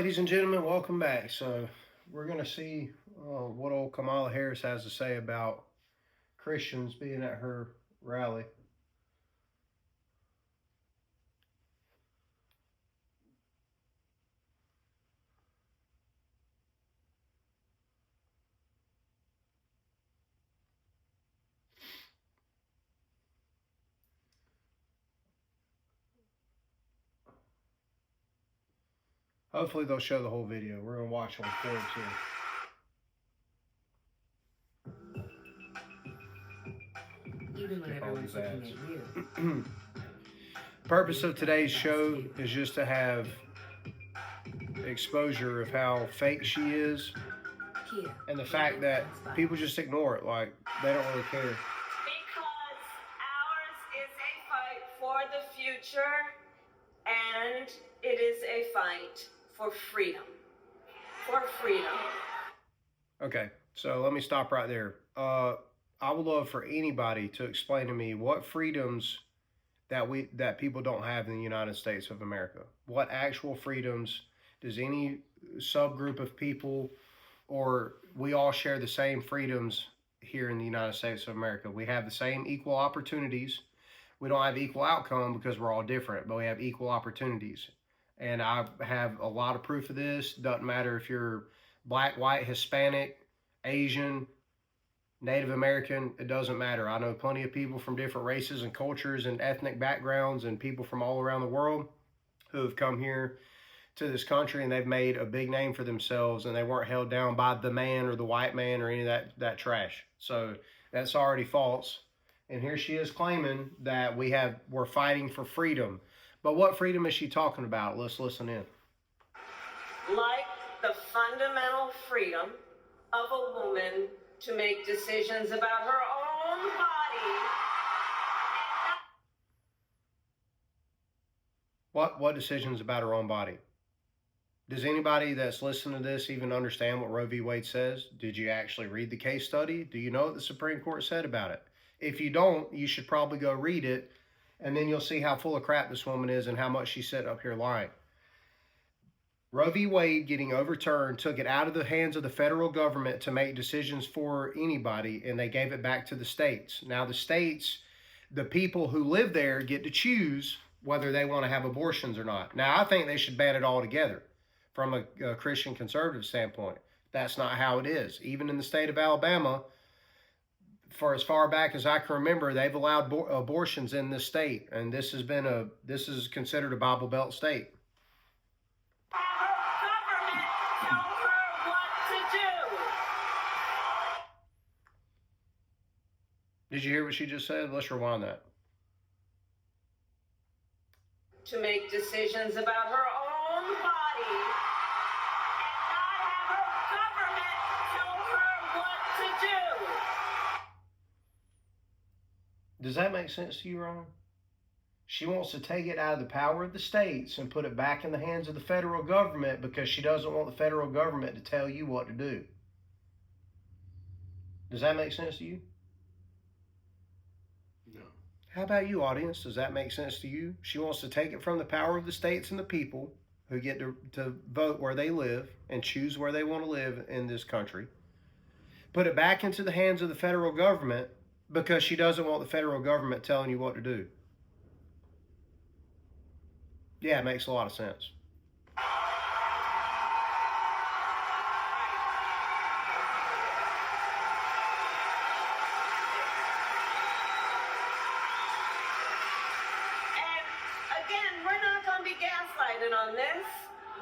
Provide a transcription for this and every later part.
ladies and gentlemen, welcome back. So we're going to see what old Kamala Harris has to say about Christians being at her rally. Hopefully they'll show the whole video. We're going to watch on film too. Even when everyone's looking at you. Purpose of today's show is just to have exposure of how fake she is and the fact that people just ignore it, like they don't really care. Because ours is a fight for the future, and it is a fight for freedom. For freedom. Okay, so let me stop right there. I would love for anybody to explain to me what freedoms that people don't have in the United States of America. What actual freedoms does any subgroup of people, or we all share the same freedoms here in the United States of America? We have the same equal opportunities. We don't have equal outcome because we're all different, but we have equal opportunities. And I have a lot of proof of this. Doesn't matter if you're black, white, Hispanic, Asian, Native American, it doesn't matter. I know plenty of people from different races and cultures and ethnic backgrounds and people from all around the world who have come here to this country and they've made a big name for themselves and they weren't held down by the man or the white man or any of that trash. So that's already false. And here she is claiming that we're fighting for freedom. But what freedom is she talking about? Let's listen in. Like the fundamental freedom of a woman to make decisions about her own body. What decisions about her own body? Does anybody that's listening to this even understand what Roe v. Wade says? Did you actually read the case study? Do you know what the Supreme Court said about it? If you don't, you should probably go read it, and then you'll see how full of crap this woman is and how much she's sitting up here lying. Roe v. Wade getting overturned took it out of the hands of the federal government to make decisions for anybody, and they gave it back to the states. Now the states, the people who live there, get to choose whether they want to have abortions or not. Now I think they should ban it altogether from a Christian conservative standpoint. That's not how it is. Even in the state of Alabama, for as far back as I can remember, they've allowed abortions in this state, and this is considered a Bible Belt state. Did you hear what she just said? Let's rewind that. To make decisions about her own body and not have her government tell her what to do. Does that make sense to you, Ron? She wants to take it out of the power of the states and put it back in the hands of the federal government because she doesn't want the federal government to tell you what to do. Does that make sense to you? No. How about you, audience? Does that make sense to you? She wants to take it from the power of the states and the people who get to vote where they live and choose where they want to live in this country. Put it back into the hands of the federal government because she doesn't want the federal government telling you what to do. Yeah, it makes a lot of sense. On this,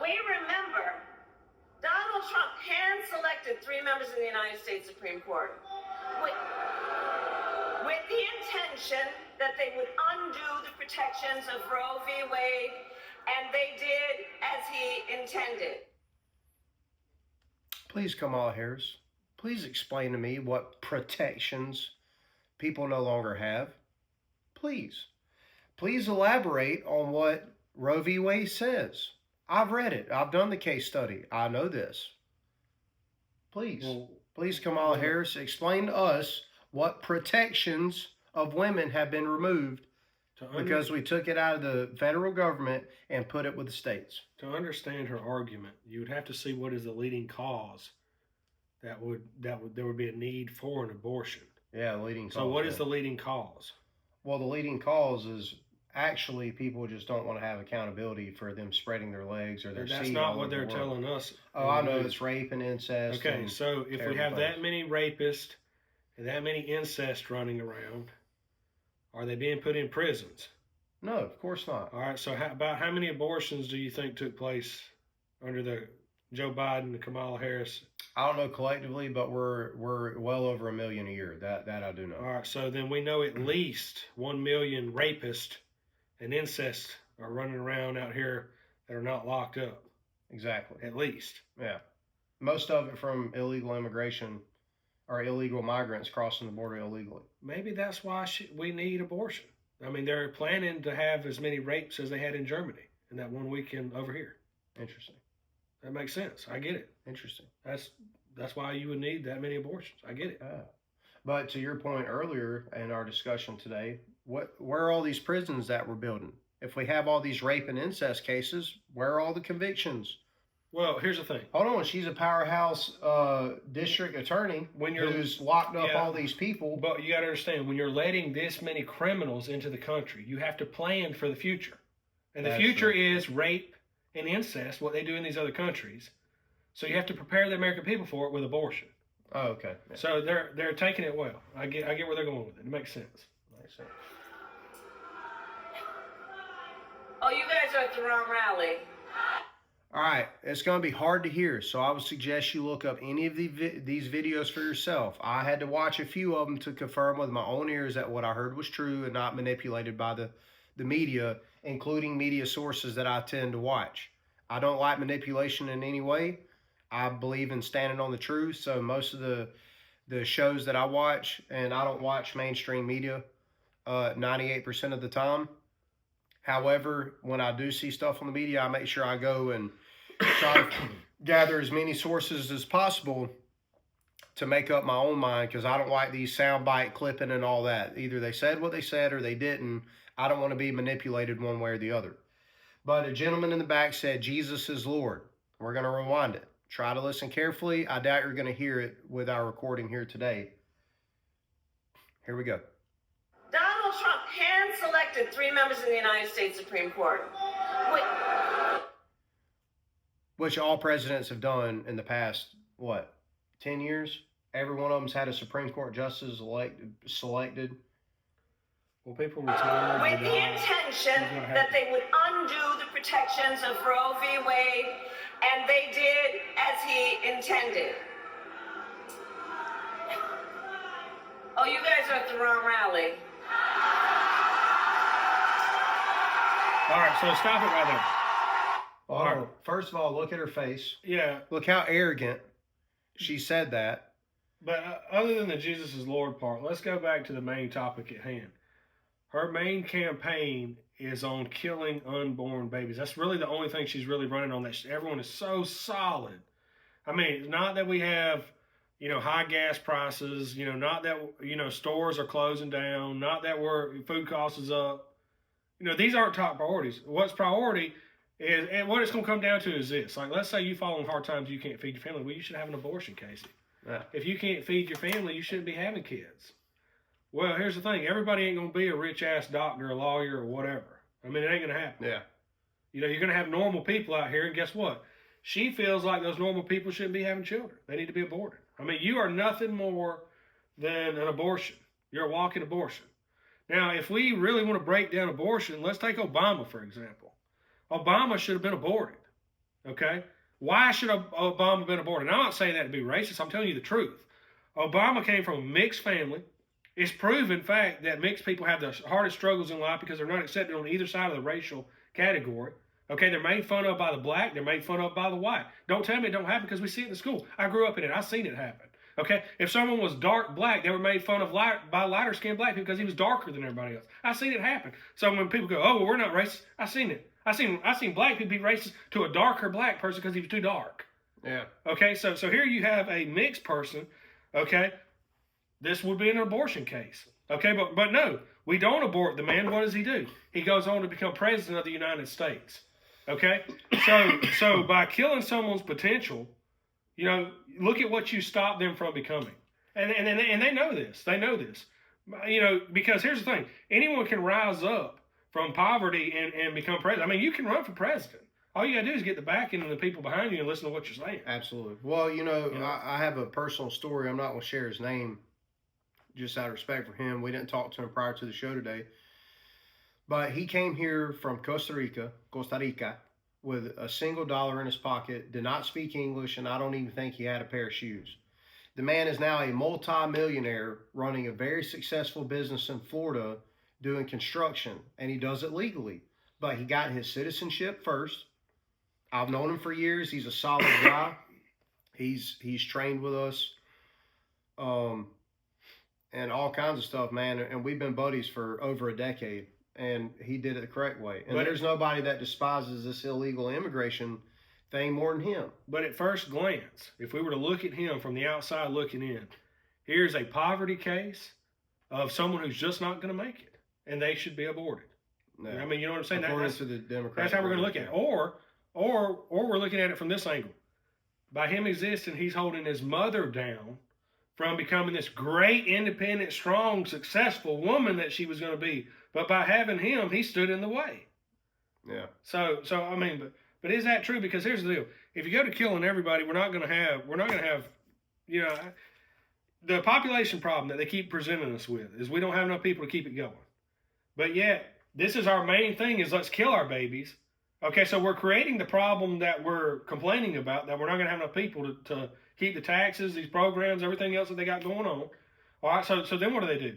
we remember Donald Trump hand-selected 3 members of the United States Supreme Court with the intention that they would undo the protections of Roe v. Wade, and they did as he intended. Please, Kamala Harris, please explain to me what protections people no longer have. Please elaborate on what Roe v. Wade says. I've read it. I've done the case study. I know this. Please, Kamala Harris, explain to us what protections of women have been removed because we took it out of the federal government and put it with the states. To understand her argument, you would have to see what is the leading cause there would be a need for an abortion. Yeah, leading cause. So what is the leading cause? Well, the leading cause is actually people just don't want to have accountability for them spreading their legs or their seed. That's not what they're telling us. Oh, I know, it's rape and incest. Okay, so if we have that many rapists and that many incest running around, are they being put in prisons? No, of course not. All right, so about how many abortions do you think took place under the Joe Biden and Kamala Harris? I don't know collectively, but we're well over 1 million a year. That I do know. All right, so then we know at least 1 million rapists and incest are running around out here that are not locked up. Exactly. At least. Yeah. Most of it from illegal immigration or illegal migrants crossing the border illegally. Maybe that's why we need abortion. I mean, they're planning to have as many rapes as they had in Germany in that one weekend over here. Interesting. That makes sense. I get it. Interesting. That's why you would need that many abortions. I get it. But to your point earlier in our discussion today, where are all these prisons that we're building? If we have all these rape and incest cases, where are all the convictions? Well, here's the thing. Hold on, she's a powerhouse district attorney who's locked up all these people. But you got to understand, when you're letting this many criminals into the country, you have to plan for the future. And the future is rape and incest, what they do in these other countries. So you have to prepare the American people for it with abortion. Oh, okay. Yeah. So they're taking it well. I get where they're going with it. It makes sense. Makes sense. Oh, you guys are at the wrong rally. All right, it's going to be hard to hear, so I would suggest you look up any of these videos for yourself. I had to watch a few of them to confirm with my own ears that what I heard was true and not manipulated by the media, including media sources that I tend to watch. I don't like manipulation in any way. I believe in standing on the truth, so most of the shows that I watch, and I don't watch mainstream media 98% of the time. However, when I do see stuff on the media, I make sure I go and try to gather as many sources as possible to make up my own mind, because I don't like these soundbite clipping and all that. Either they said what they said or they didn't. I don't want to be manipulated one way or the other. But a gentleman in the back said, Jesus is Lord. We're going to rewind it. Try to listen carefully. I doubt you're going to hear it with our recording here today. Here we go. Donald Trump hand-selected 3 members of the United States Supreme Court. Which all presidents have done in the past, 10 years? Every one of them's had a Supreme Court justice selected. Well, people retire. With the intention that they would undo the protections of Roe v. Wade, and they did as he intended. Oh, you guys are at the wrong rally. All right, so stop it right there. All right. First of all, look at her face. Yeah. Look how arrogant she said that. But other than the Jesus is Lord part, let's go back to the main topic at hand. Her main campaign is on killing unborn babies. That's really the only thing she's really running on. That everyone is so solid. I mean, not that we have, high gas prices, not that, stores are closing down, not that food costs is up. These aren't top priorities. What's priority is, and what it's going to come down to is this. Like, let's say you fall in hard times, you can't feed your family. Well, you should have an abortion, Casey. Yeah. If you can't feed your family, you shouldn't be having kids. Well, here's the thing. Everybody ain't going to be a rich-ass doctor, a lawyer, or whatever. I mean, it ain't going to happen. Yeah. You're going to have normal people out here, and guess what? She feels like those normal people shouldn't be having children. They need to be aborted. I mean, you are nothing more than an abortion. You're a walking abortion. Now, if we really want to break down abortion, let's take Obama, for example. Obama should have been aborted, okay? Why should Obama have been aborted? And I'm not saying that to be racist. I'm telling you the truth. Obama came from a mixed family. It's proven fact that mixed people have the hardest struggles in life because they're not accepted on either side of the racial category. Okay, they're made fun of by the black. They're made fun of by the white. Don't tell me it don't happen, because we see it in school. I grew up in it. I've seen it happen. Okay, if someone was dark black, they were made fun of by lighter skinned black people because he was darker than everybody else. I've seen it happen. So when people go, "Oh, well, we're not racist," I've seen it. I've seen black people be racist to a darker black person because he was too dark. Yeah. Okay, so here you have a mixed person. Okay, this would be an abortion case. Okay, but no, We don't abort the man. What does he do? He goes on to become president of the United States. Okay? So by killing someone's potential, you know, look at what you stop them from becoming. And they know this. They know this. You know, because here's the thing. Anyone can rise up from poverty and become president. I mean, you can run for president. All you got to do is get the backing and the people behind you and listen to what you're saying. Absolutely. Well, you know, I have a personal story. I'm not going to share his name just out of respect for him. We didn't talk to him prior to the show today. But he came here from Costa Rica, with a single dollar in his pocket, did not speak English, and I don't even think he had a pair of shoes. The man is now a multi-millionaire running a very successful business in Florida doing construction, and he does it legally. But he got his citizenship first. I've known him for years. He's a solid guy. He's trained with us, and all kinds of stuff, man. And we've been buddies for over a decade. And he did it the correct way. And there's nobody that despises this illegal immigration thing more than him. But at first glance, if we were to look at him from the outside looking in, here's a poverty case of someone who's just not going to make it, and they should be aborted. No. I mean, you know what I'm saying? According to the Democrats. That's how we're going to look at it. Or we're looking at it from this angle. By him existing, he's holding his mother down from becoming this great, independent, strong, successful woman that she was going to be. But by having him, he stood in the way. Yeah. So I mean, but is that true? Because here's the deal: if you go to killing everybody, we're not going to have, you know, the population problem that they keep presenting us with is we don't have enough people to keep it going. But yet, this is our main thing: is let's kill our babies. Okay, so we're creating the problem that we're complaining about, that we're not going to have enough people to keep the taxes, these programs, everything else that they got going on. All right, so then what do?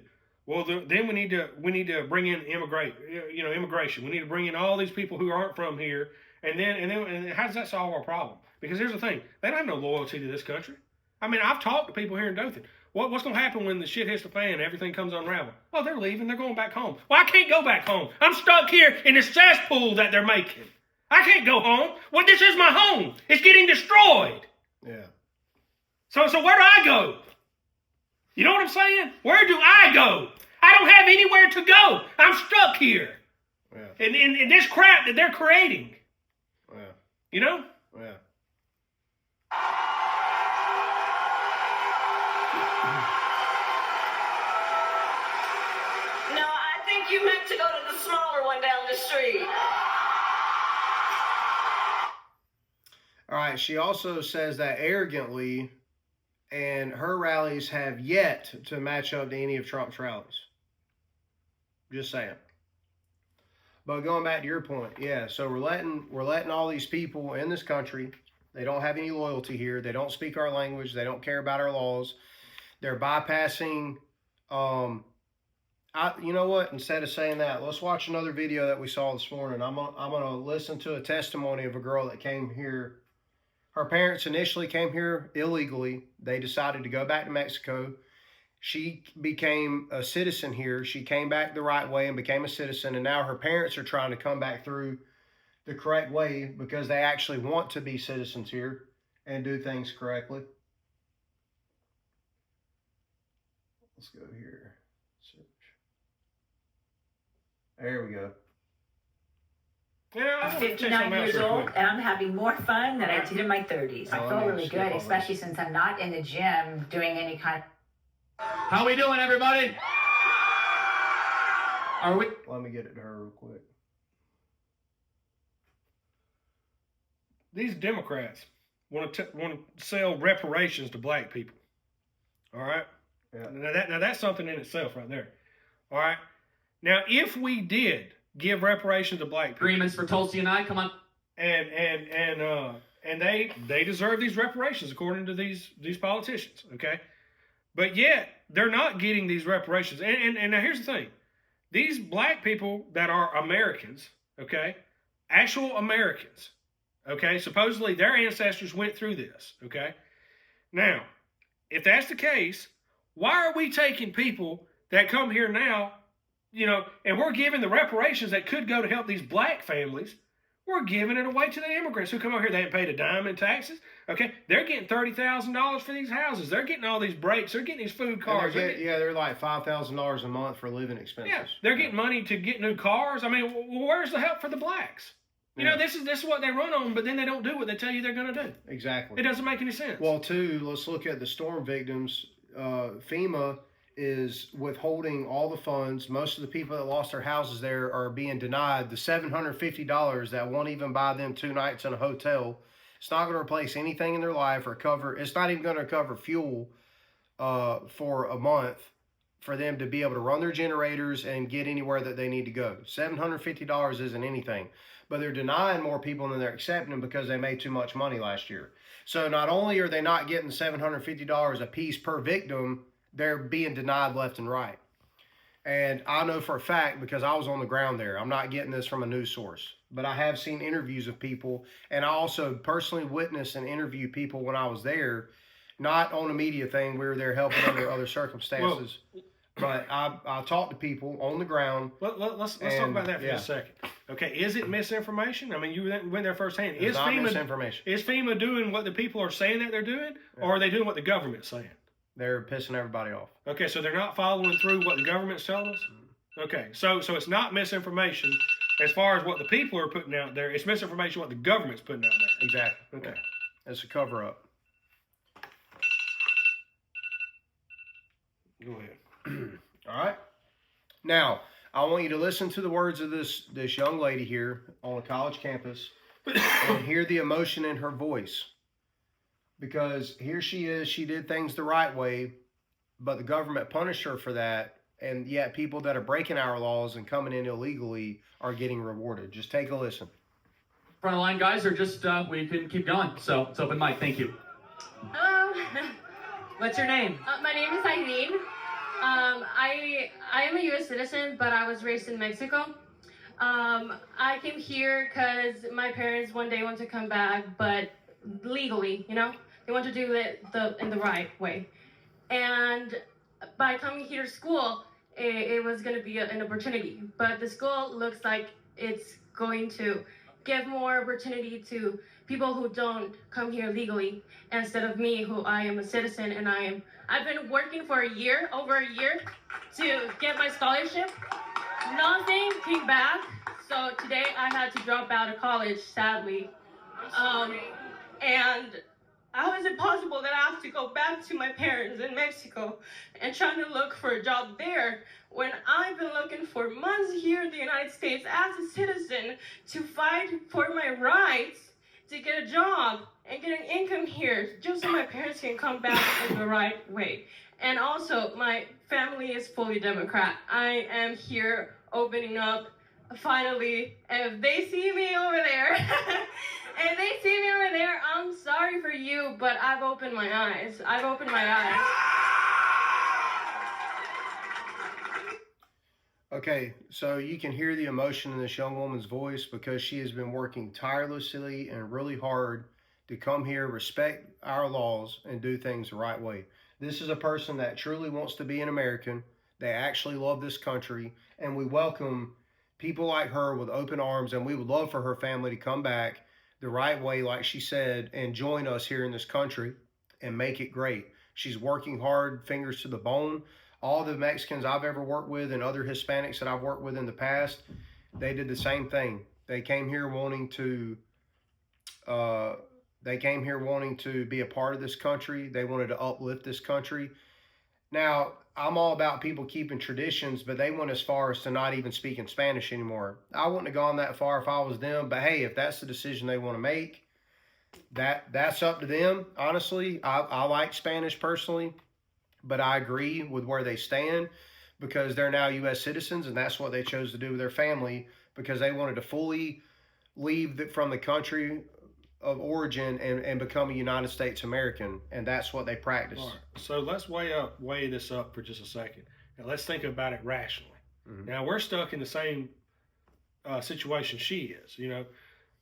Well, then we need to bring in immigration. We need to bring in all these people who aren't from here, and how does that solve our problem? Because here's the thing: they don't have no loyalty to this country. I mean, I've talked to people here in Dothan. What's going to happen when the shit hits the fan and everything comes unraveled? Oh, they're leaving. They're going back home. Well, I can't go back home. I'm stuck here in the cesspool that they're making. I can't go home. Well, this is my home. It's getting destroyed. Yeah. So where do I go? You know what I'm saying? Where do I go? I don't have anywhere to go. I'm stuck here. Yeah. In this crap that they're creating. Yeah. You know? Yeah. No, I think you meant to go to the smaller one down the street. All right. She also says that arrogantly, and her rallies have yet to match up to any of Trump's rallies. Just saying. But going back to your point, yeah. So we're letting all these people in this country. They don't have any loyalty here. They don't speak our language. They don't care about our laws. They're bypassing. You know what? Instead of saying that, let's watch another video that we saw this morning. I'm gonna listen to a testimony of a girl that came here. Her parents initially came here illegally. They decided to go back to Mexico. She became a citizen here. She came back the right way and became a citizen. And now her parents are trying to come back through the correct way because they actually want to be citizens here and do things correctly. Let's go here. Search. There we go. Yeah, I'm 59 years old, and I'm having more fun than I did in my 30s. I feel really good, especially since I'm not in the gym doing any kind of... How we doing, everybody? Are we? Let me get it to her real quick. These Democrats want to sell reparations to black people. All right? Yeah. Now that's something in itself right there. All right? Now, if we did give reparations to black people... Agreements for Tulsi and I, come on. And they deserve these reparations according to these politicians, okay? But yet, they're not getting these reparations. And now here's the thing. These black people that are Americans, okay, actual Americans, okay, supposedly their ancestors went through this, okay? Now, if that's the case, why are we taking people that come here now, you know, and we're giving the reparations that could go to help these black families? We're giving it away to the immigrants who come over here. They ain't paid a dime in taxes. Okay, they're getting $30,000 for these houses. They're getting all these breaks. They're getting these food cars. They're like $5,000 a month for living expenses. Yeah, they're getting money to get new cars. I mean, where's the help for the blacks? You know, this is what they run on, but then they don't do what they tell you they're going to do. Exactly. It doesn't make any sense. Well, too, let's look at the storm victims. FEMA is withholding all the funds. Most of the people that lost their houses there are being denied the $750 that won't even buy them 2 nights in a hotel. It's not going to replace anything in their life or cover. It's not even going to cover fuel for a month for them to be able to run their generators and get anywhere that they need to go. $750 isn't anything. But they're denying more people than they're accepting because they made too much money last year. So not only are they not getting $750 a piece per victim, they're being denied left and right. And I know for a fact, because I was on the ground there, I'm not getting this from a news source, but I have seen interviews of people, and I also personally witnessed and interviewed people when I was there, not on a media thing. We were there helping under other circumstances. But I talked to people on the ground. Let's talk about that for a second. Okay, is it misinformation? I mean, you went there firsthand. It's not misinformation. Is FEMA doing what the people are saying that they're doing, or are they doing what the government's saying? They're pissing everybody off. Okay, so they're not following through what the government's telling us? Okay, so it's not misinformation as far as what the people are putting out there. It's misinformation what the government's putting out there. Exactly. Okay. It's a cover-up. Go ahead. All right. Now, I want you to listen to the words of this young lady here on a college campus and hear the emotion in her voice. Because here she is, she did things the right way, but the government punished her for that, and yet people that are breaking our laws and coming in illegally are getting rewarded. Just take a listen. Front of the line, guys, or just we can keep going. So it's open mic. Thank you. Hello. What's your name? My name is Eileen. I am a U.S. citizen, but I was raised in Mexico. I came here because my parents one day want to come back, but legally, they want to do it in the right way. And by coming here to school, it was going to be an opportunity. But the school looks like it's going to give more opportunity to people who don't come here legally, instead of me, who I am a citizen, and I've been working for over a year to get my scholarship. Nothing came back, so today I had to drop out of college, sadly. And how is it possible that I have to go back to my parents in Mexico and trying to look for a job there when I've been looking for months here in the United States as a citizen to fight for my rights, to get a job and get an income here, just so my parents can come back in the right way. And also, my family is fully Democrat. I am here opening up, finally, and if they see me over there, I'm sorry for you, but I've opened my eyes. Okay, so you can hear the emotion in this young woman's voice because she has been working tirelessly and really hard to come here, respect our laws, and do things the right way. This is a person that truly wants to be an American. They actually love this country, and we welcome people like her with open arms, and we would love for her family to come back the right way, like she said, and join us here in this country and make it great. She's working hard, fingers to the bone. All the Mexicans I've ever worked with and other Hispanics that I've worked with in the past, they did the same thing. They came here wanting to be a part of this country. They wanted to uplift this country. Now, I'm all about people keeping traditions, but they went as far as to not even speaking Spanish anymore. I wouldn't have gone that far if I was them, but hey, if that's the decision they want to make, that's up to them. Honestly, I like Spanish personally, but I agree with where they stand because they're now U.S. citizens, and that's what they chose to do with their family because they wanted to fully leave from the country of origin and become a United States American, and that's what they practice. All right. So let's weigh this up for just a second. Now let's think about it rationally. Mm-hmm. Now we're stuck in the same situation she is.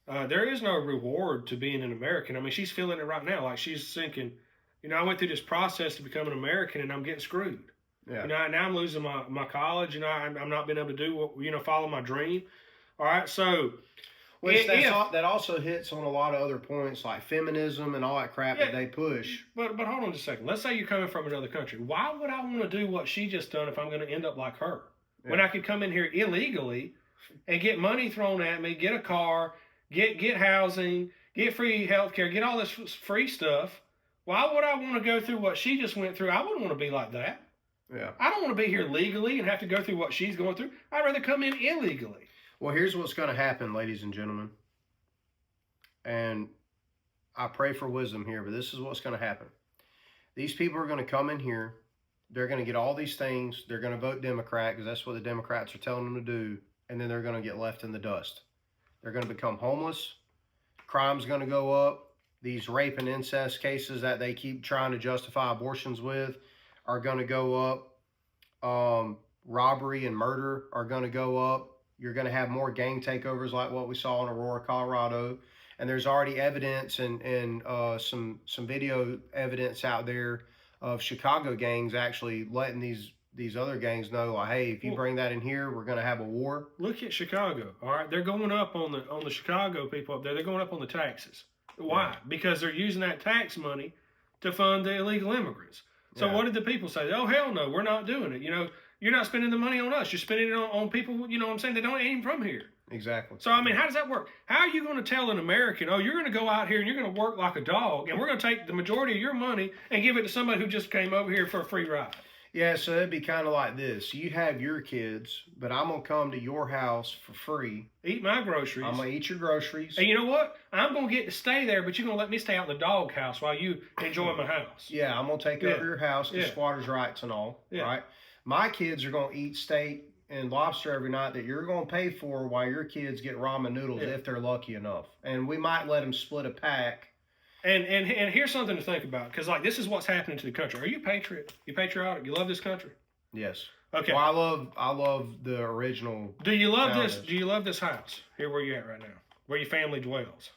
There is no reward to being an American. I mean, she's feeling it right now. Like she's thinking, I went through this process to become an American, and I'm getting screwed. Yeah. Now I'm losing my college. I'm not being able to do what follow my dream. All right, so. Which that also hits on a lot of other points like feminism and all that crap that they push. But hold on just a second. Let's say you're coming from another country. Why would I want to do what she just done if I'm going to end up like her? Yeah. When I could come in here illegally and get money thrown at me, get a car, get housing, get free health care, get all this free stuff. Why would I want to go through what she just went through? I wouldn't want to be like that. Yeah. I don't want to be here legally and have to go through what she's going through. I'd rather come in illegally. Well, here's what's going to happen, ladies and gentlemen. And I pray for wisdom here, but this is what's going to happen. These people are going to come in here. They're going to get all these things. They're going to vote Democrat because that's what the Democrats are telling them to do. And then they're going to get left in the dust. They're going to become homeless. Crime's going to go up. These rape and incest cases that they keep trying to justify abortions with are going to go up. Robbery and murder are going to go up. You're going to have more gang takeovers like what we saw in Aurora, Colorado. And there's already evidence and some video evidence out there of Chicago gangs actually letting these other gangs know, like, hey, if you bring that in here, we're going to have a war. Look at Chicago, all right? They're going up on the Chicago people up there. They're going up on the taxes. Why? Yeah. Because they're using that tax money to fund the illegal immigrants. So what did the people say? Oh, hell no, we're not doing it. You know, you're not spending the money on us. You're spending it on people, you know what I'm saying, they don't ain't from here. Exactly. So, I mean, how does that work? How are you going to tell an American, oh, you're going to go out here and you're going to work like a dog, and we're going to take the majority of your money and give it to somebody who just came over here for a free ride? Yeah, so it'd be kind of like this. You have your kids, but I'm going to come to your house for free. Eat my groceries. I'm going to eat your groceries. And you know what? I'm going to get to stay there, but you're going to let me stay out in the dog house while you enjoy my house. Yeah, I'm going to take over your house, the squatters' rights and all, right? My kids are going to eat steak and lobster every night that you're going to pay for while your kids get ramen noodles if they're lucky enough. And we might let them split a pack. And here's something to think about, because like this is what's happening to the country. Are you a patriot? You patriotic? You love this country? Yes. Okay. Well, I love the original. Do you love this? Do you love this house here where you're at right now, where your family dwells?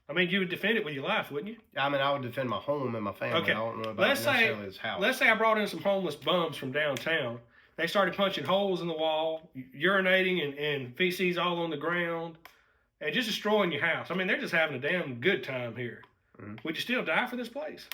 I mean, you would defend it with your life, wouldn't you? I mean, I would defend my home and my family. Okay. I don't know about necessarily this house. Let's say I brought in some homeless bums from downtown. They started punching holes in the wall, urinating and feces all on the ground, and just destroying your house. I mean, they're just having a damn good time here. Mm-hmm. Would you still die for this place?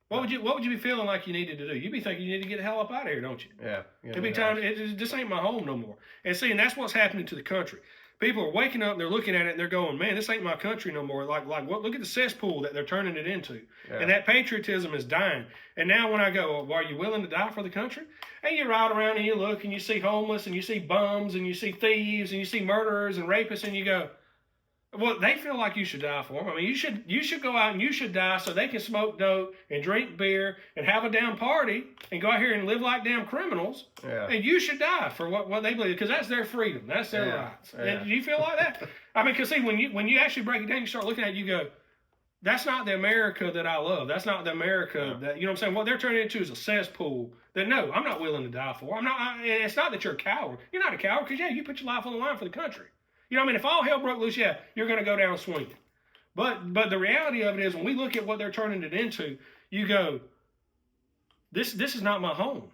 What would you be feeling like you needed to do? You'd be thinking you need to get the hell up out of here, don't you? Yeah. It'd be time. This ain't my home no more. And see, and that's what's happening to the country. People are waking up and they're looking at it and they're going, man, this ain't my country no more. Like what? Look at the cesspool that they're turning it into. Yeah. And that patriotism is dying. And now when I go, well, are you willing to die for the country? And you ride around and you look and you see homeless and you see bums and you see thieves and you see murderers and rapists and you go, well, they feel like you should die for them. I mean, you should go out and you should die so they can smoke dope and drink beer and have a damn party and go out here and live like damn criminals. Yeah. And you should die for what they believe, because that's their freedom, that's their rights. Yeah. And do you feel like that? I mean, because see, when you actually break it down, you start looking at it, you go, that's not the America that I love. That's not the America that, you know what I'm saying? What they're turning into is a cesspool that, no, I'm not willing to die for. It's not that you're a coward. You're not a coward because, you put your life on the line for the country. You know what I mean? If all hell broke loose, you're going to go down swinging. But the reality of it is, when we look at what they're turning it into, you go, this is not my home.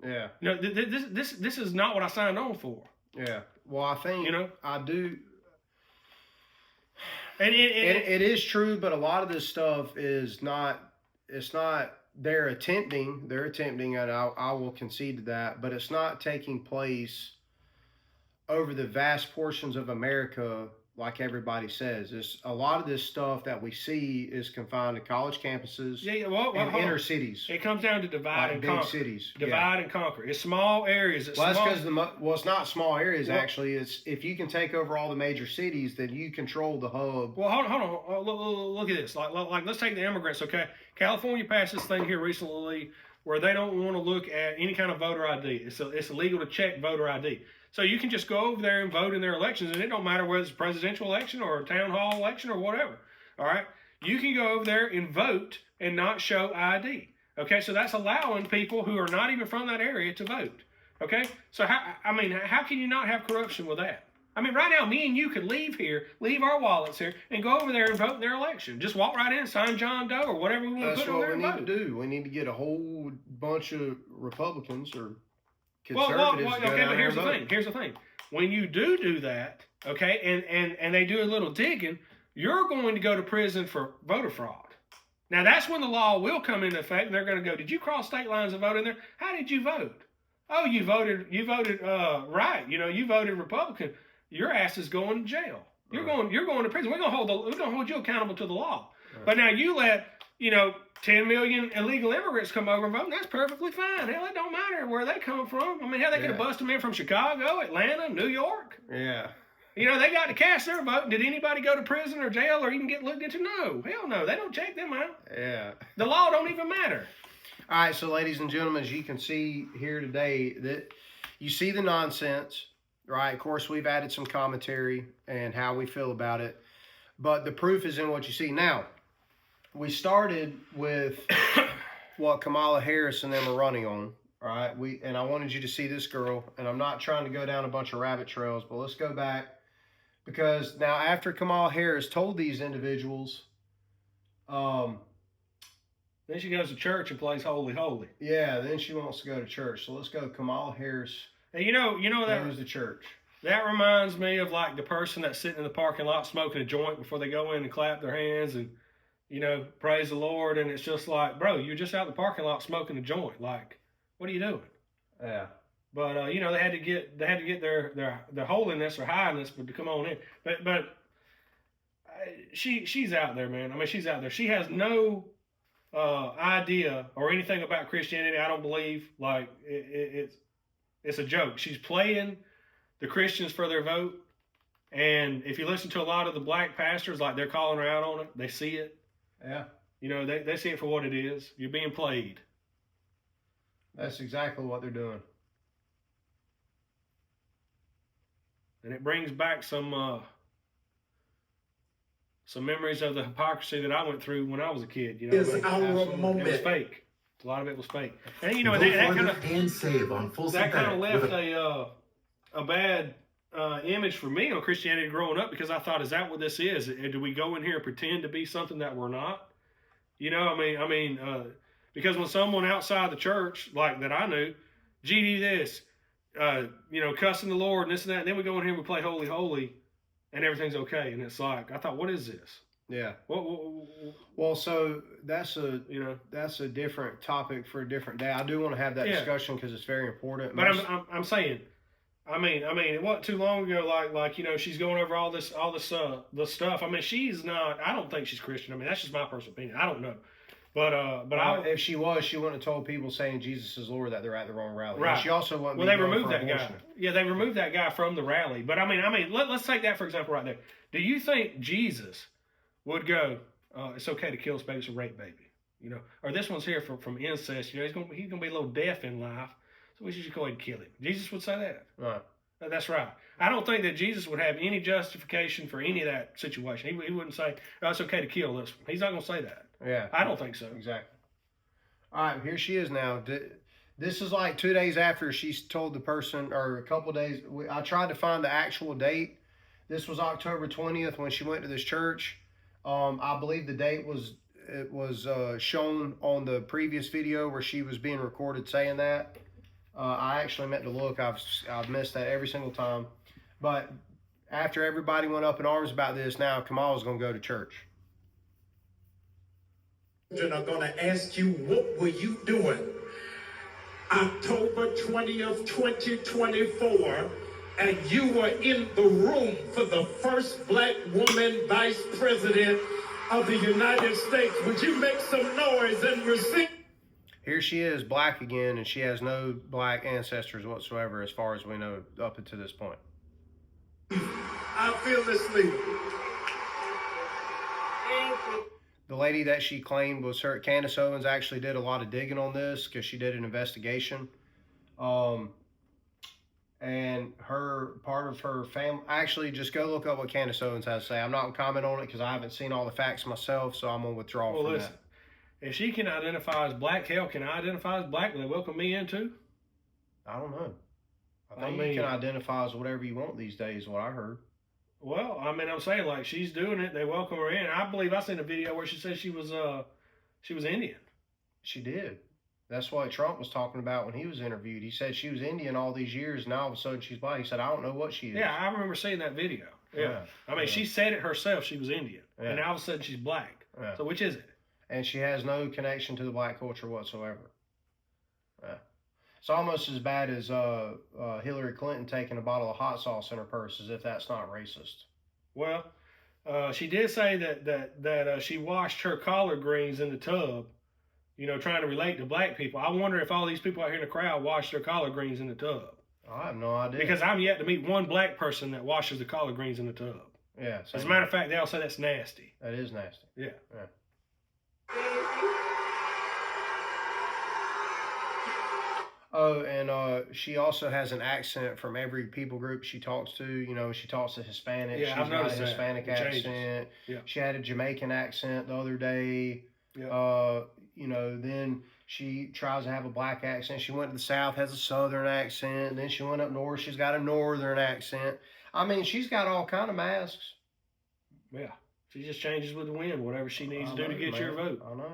Yeah. You know, this is not what I signed on for. Yeah. Well, I think I do. And it is true, but a lot of this stuff is not. It's not. They're attempting, and I will concede to that, but it's not taking place over the vast portions of America, like everybody says. It's a lot of this stuff that we see is confined to college campuses and inner cities. It comes down to divide and conquer. Big cities. Divide and conquer. It's small areas. That's because it's not small areas, actually. It's if you can take over all the major cities, then you control the hub. Well, hold on. Look at this. Like let's take the immigrants, okay? California passed this thing here recently where they don't want to look at any kind of voter ID. It's illegal to check voter ID. So you can just go over there and vote in their elections, and it don't matter whether it's a presidential election or a town hall election or whatever. All right? You can go over there and vote and not show ID. Okay? So that's allowing people who are not even from that area to vote. Okay? So how can you not have corruption with that? I mean, right now, me and you could leave our wallets here, and go over there and vote in their election. Just walk right in and sign John Doe or whatever we want to put on there and vote. That's what we need to do. We need to get a whole bunch of Republicans or conservatives. Okay, but here's the thing. when you do that, okay, and they do a little digging, you're going to go to prison for voter fraud. Now, that's when the law will come into effect, and they're going to go, did you cross state lines and vote in there? How did you vote? Oh, you voted right. You voted Republican. Your ass is going to jail. You're going to prison. We're going to hold you accountable to the law. Right. But now you let, 10 million illegal immigrants come over and vote, and that's perfectly fine. Hell, it don't matter where they come from. I mean, hell, they could have busted them in from Chicago, Atlanta, New York. Yeah. They got to cast their vote. Did anybody go to prison or jail or even get looked into? No. Hell no. They don't check them out. Yeah. The law don't even matter. All right, so ladies and gentlemen, as you can see here today, that you see the nonsense, right? Of course, we've added some commentary and how we feel about it, but the proof is in what you see. Now, we started with what Kamala Harris and them are running on, all right? And I wanted you to see this girl, and I'm not trying to go down a bunch of rabbit trails, but let's go back, because now after Kamala Harris told these individuals, then she goes to church and plays holy, holy. yeah, then she wants to go to church. So let's go Kamala Harris. And you know that goes to church. That reminds me of like the person that's sitting in the parking lot smoking a joint before they go in and clap their hands and, praise the Lord. And it's just like, bro, you're just out in the parking lot smoking a joint. Like, what are you doing? Yeah. But they had to get their holiness or highness, but to come on in. But she's out there, man. I mean, she's out there. She has no idea or anything about Christianity. I don't believe. Like it's a joke. She's playing the Christians for their vote. And if you listen to a lot of the black pastors, like they're calling her out on it, they see it. Yeah. They see it for what it is. You're being played. That's exactly what they're doing. And it brings back some memories of the hypocrisy that I went through when I was a kid. It's our moment. It was fake. A lot of it was fake. And Go that kind further and save on full that kind of synthetic left a bad image for me on Christianity growing up, because I thought, is that what this is? Do we go in here and pretend to be something that we're not? Because when someone outside the church, like that I knew, GD this, cussing the Lord and this and that, and then we go in here and we play holy, holy, and everything's okay. And it's like, I thought, what is this? Yeah. What Well, so that's a different topic for a different day. I do want to have that discussion because it's very important. But I'm saying, it wasn't too long ago. Like she's going over all this the stuff. I mean, she's not. I don't think she's Christian. I mean, that's just my personal opinion. I don't know. But if she was, she wouldn't have told people saying Jesus is Lord that they're at the wrong rally. Right. And she also wouldn't. Well, they removed that guy. Yeah, they removed that guy from the rally. But let's take that for example right there. Do you think Jesus would go, it's okay to kill a baby, it's a rape baby, or this one's here from incest, he's gonna be a little deaf in life, so we should just go ahead and kill him? Jesus would say that. Right. That's right. I don't think that Jesus would have any justification for any of that situation. He wouldn't say, it's okay to kill this one. He's not going to say that. Yeah. I don't think so. Exactly. All right, here she is now. This is like 2 days after she's told the person, or a couple days. I tried to find the actual date. This was October 20th when she went to this church. I believe the date was shown on the previous video where she was being recorded saying that. I actually meant to look. I've missed that every single time. But after everybody went up in arms about this, now Kamala's going to go to church. children are going to ask you, what were you doing October 20th, 2024, and you were in the room for the first black woman vice president of the United States? Would you make some noise and receive? Here she is, black again, and she has no black ancestors whatsoever, as far as we know, up until this point. I feel this leader. The lady that she claimed was her, Candace Owens, actually did a lot of digging on this because she did an investigation. And part of her family, actually, just go look up what Candace Owens has to say. I'm not going to comment on it because I haven't seen all the facts myself, so I'm going to withdraw from that. If she can identify as black, hell, can I identify as black? Will they welcome me in too? I don't know. I think you can identify as whatever you want these days, what I heard. Well, I'm saying, like, she's doing it. They welcome her in. I believe I seen a video where she said she was Indian. She did. That's what Trump was talking about when he was interviewed. He said she was Indian all these years, and now all of a sudden she's black. He said, I don't know what she is. Yeah, I remember seeing that video. Yeah. I mean, Yeah. she said it herself. She was Indian. Yeah. And now all of a sudden she's black. Yeah. So which is it? And she has no connection to the black culture whatsoever. Yeah. It's almost as bad as Hillary Clinton taking a bottle of hot sauce in her purse, as if that's not racist. Well, she did say that she washed her collard greens in the tub, you know, trying to relate to black people. I wonder if all these people out here in the crowd washed their collard greens in the tub. I have no idea. Because I'm yet to meet one black person that washes the collard greens in the tub. Yeah. As a matter of fact, they all say that's nasty. That is nasty. Yeah. Oh, and she also has an accent from every people group she talks to. You know, she talks to Hispanic. Yeah, She's I've got a noticed that. Hispanic It changes. accent. Yeah. She had a Jamaican accent the other day. Yeah. You know, then she tries to have a black accent. She went to the South, has a Southern accent. Then she went up north, she's got a Northern accent. I mean, she's got all kind of masks. Yeah. She just changes with the wind, whatever she needs I to do to know, get man. your vote. I know.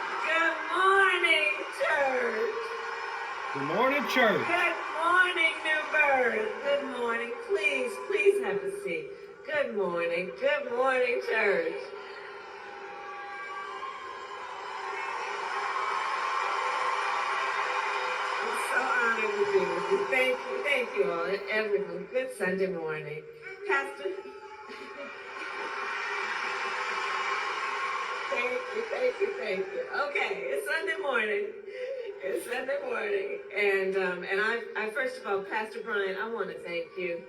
Good morning, church. Good morning, church. Good morning, New Birth. Good morning. Please have a seat. Good morning. Good morning, church. I'm so honored to be with you. Thank you all, everyone. Good Sunday morning. Pastor. Thank you. Okay, it's Sunday morning. And I first of all, Pastor Brian, I want to thank you.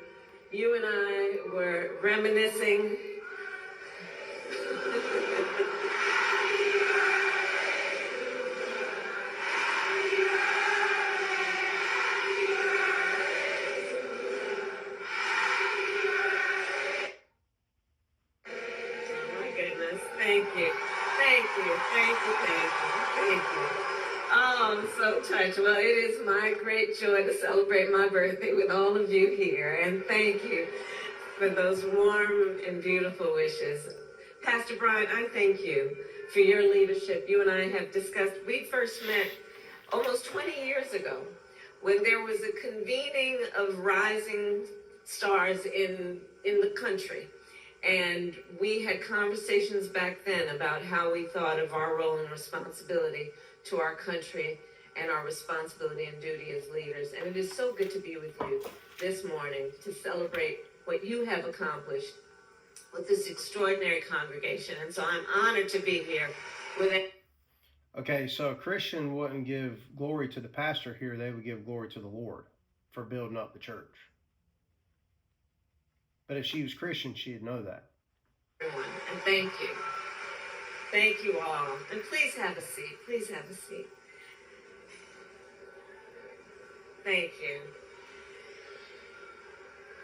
You and I were reminiscing. Oh my goodness, thank you. Oh, I'm so touched. Well, it is my great joy to celebrate my birthday with all of you here, and thank you for those warm and beautiful wishes. Pastor Brian, I thank you for your leadership. You and I have discussed, we first met almost 20 years ago when there was a convening of rising stars in the country. And we had conversations back then about how we thought of our role and responsibility to our country and our responsibility and duty as leaders. And it is so good to be with you this morning to celebrate what you have accomplished with this extraordinary congregation. And so I'm honored to be here with it. Okay, so a Christian wouldn't give glory to the pastor here. They would give glory to the Lord for building up the church. But if she was Christian, she'd know that. Everyone, and thank you. Thank you all. And please have a seat. Please have a seat. Thank you.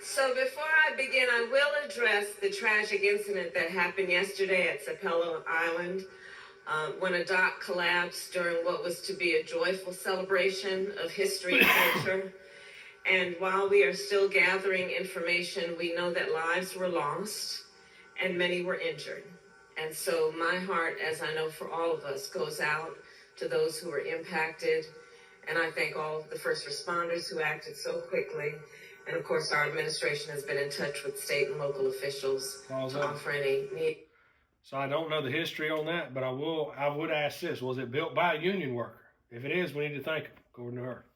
So before I begin, I will address the tragic incident that happened yesterday at Sapelo Island when a dock collapsed during what was to be a joyful celebration of history and culture. And while we are still gathering information, we know that lives were lost and many were injured. And so my heart, as I know for all of us, goes out to those who were impacted. And I thank all the first responders who acted so quickly. And of course, our administration has been in touch with state and local officials to offer any need. So I don't know the history on that, but I would ask this: was it built by a union worker? If it is, we need to thank him, according to her.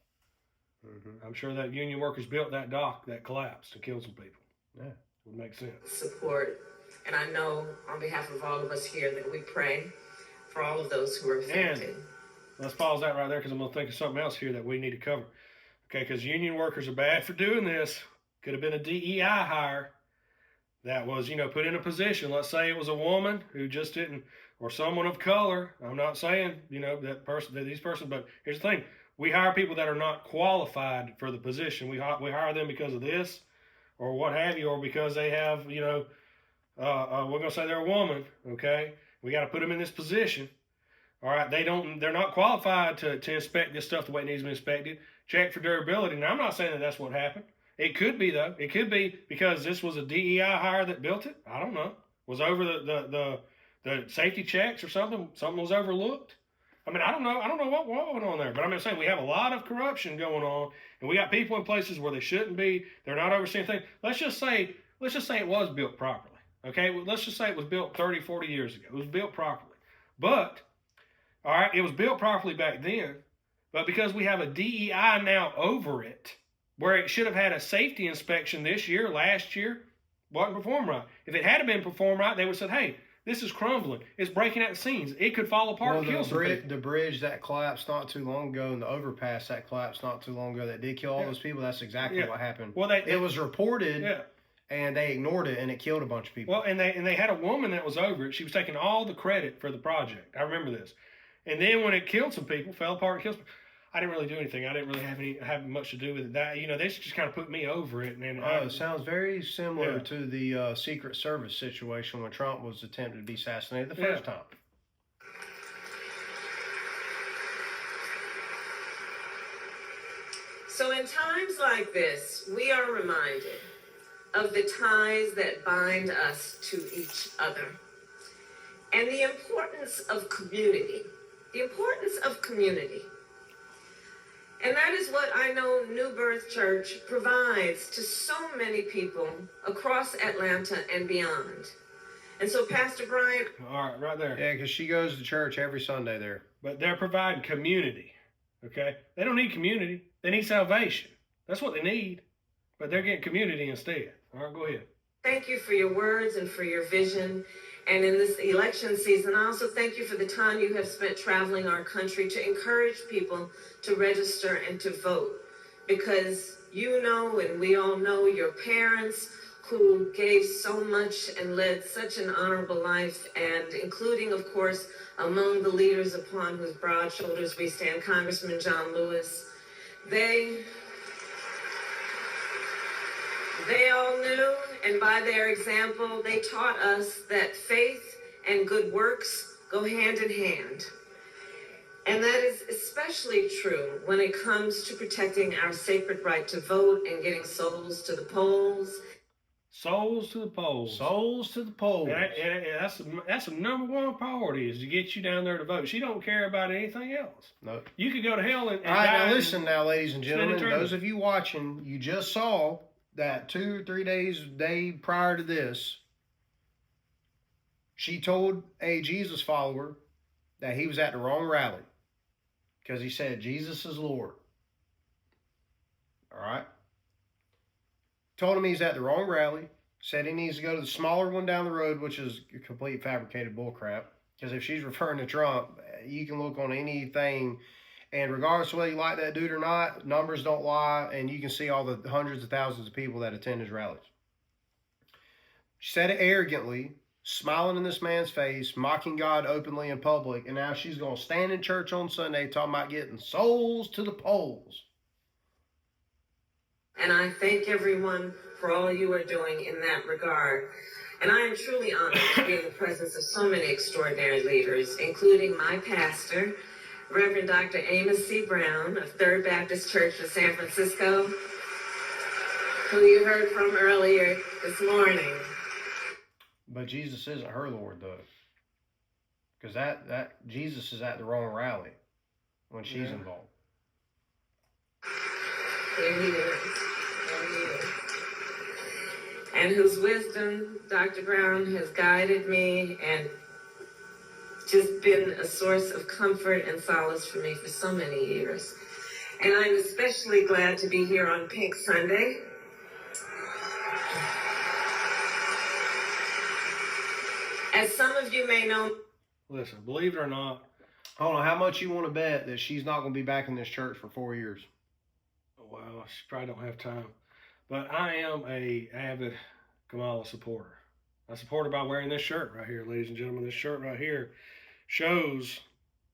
I'm sure that union workers built that dock that collapsed and killed some people. Yeah, would make sense. Support. And I know on behalf of all of us here that we pray for all of those who are affected. And let's pause that right there because I'm going to think of something else here that we need to cover. Okay, because union workers are bad for doing this. Could have been a DEI hire that was, put in a position. Let's say it was a woman who just didn't, or someone of color. I'm not saying, these persons, but here's the thing. We hire people that are not qualified for the position. We hire them because of this or what have you, or because they have, we're going to say they're a woman, okay? We got to put them in this position. All right, they're not qualified to inspect this stuff the way it needs to be inspected. Check for durability. Now, I'm not saying that that's what happened. It could be, though. It could be because this was a DEI hire that built it. I don't know. Was over the safety checks or something. Something was overlooked. I mean, I don't know what went on there, but I'm saying we have a lot of corruption going on, and we got people in places where they shouldn't be. They're not overseeing things. Let's just say it was built properly. Okay, well, let's just say it was built 30, 40 years ago. It was built properly, but all right, it was built properly back then, but because we have a DEI now over it, where it should have had a safety inspection this year, last year, wasn't performed right. If it had been performed right, they would have said, hey, this is crumbling. It's breaking at the seams. It could fall apart and kill some people. The bridge that collapsed not too long ago and the overpass that collapsed not too long ago that did kill all those people, that's exactly what happened. Well, it was reported and they ignored it and it killed a bunch of people. Well, and they had a woman that was over it. She was taking all the credit for the project. I remember this. And then when it killed some people, fell apart and killed some people, I didn't really do anything. I didn't really have much to do with it. That, they just kind of put me over it. And it sounds very similar to the Secret Service situation when Trump was attempted to be assassinated the first time. So in times like this, we are reminded of the ties that bind us to each other and the importance of community. The importance of community. And that is what I know New Birth Church provides to so many people across Atlanta and beyond. And so, Pastor Brian. All right, right there. Yeah, because she goes to church every Sunday there. But they're providing community, okay? They don't need community. They need salvation. That's what they need. But they're getting community instead. All right, go ahead. Thank you for your words and for your vision. And in this election season, I also thank you for the time you have spent traveling our country to encourage people to register and to vote. Because you know, and we all know, your parents who gave so much and led such an honorable life, and including, of course, among the leaders upon whose broad shoulders we stand, Congressman John Lewis, they all knew, and by their example, they taught us that faith and good works go hand in hand. And that is especially true when it comes to protecting our sacred right to vote and getting souls to the polls. Souls to the polls. Souls to the polls. And that's the number one priority, is to get you down there to vote. She don't care about anything else. No. You could go to hell and all right, die. now listen now, ladies and gentlemen. Those of you watching, you just saw that 2 or 3 day prior to this, she told a Jesus follower that he was at the wrong rally because he said Jesus is Lord. All right. Told him he's at the wrong rally. Said he needs to go to the smaller one down the road, which is complete fabricated bullcrap. Because if she's referring to Trump, you can look on anything. And regardless of whether you like that dude or not, numbers don't lie, and you can see all the hundreds of thousands of people that attend his rallies. She said it arrogantly, smiling in this man's face, mocking God openly in public, and now she's going to stand in church on Sunday talking about getting souls to the polls. And I thank everyone for all you are doing in that regard. And I am truly honored to be in the presence of so many extraordinary leaders, including my pastor, Reverend Dr. Amos C. Brown of Third Baptist Church of San Francisco, who you heard from earlier this morning. But Jesus isn't her Lord, though. Because that Jesus is at the wrong rally when she's involved. Here he is. And whose wisdom, Dr. Brown, has guided me and just been a source of comfort and solace for me for so many years. And I'm especially glad to be here on Pink Sunday. As some of you may know. Listen, believe it or not. I don't know how much you want to bet that she's not going to be back in this church for 4 years. Well, she probably don't have time. But I am a avid Kamala supporter. I support her by wearing this shirt right here, ladies and gentlemen. This shirt right here shows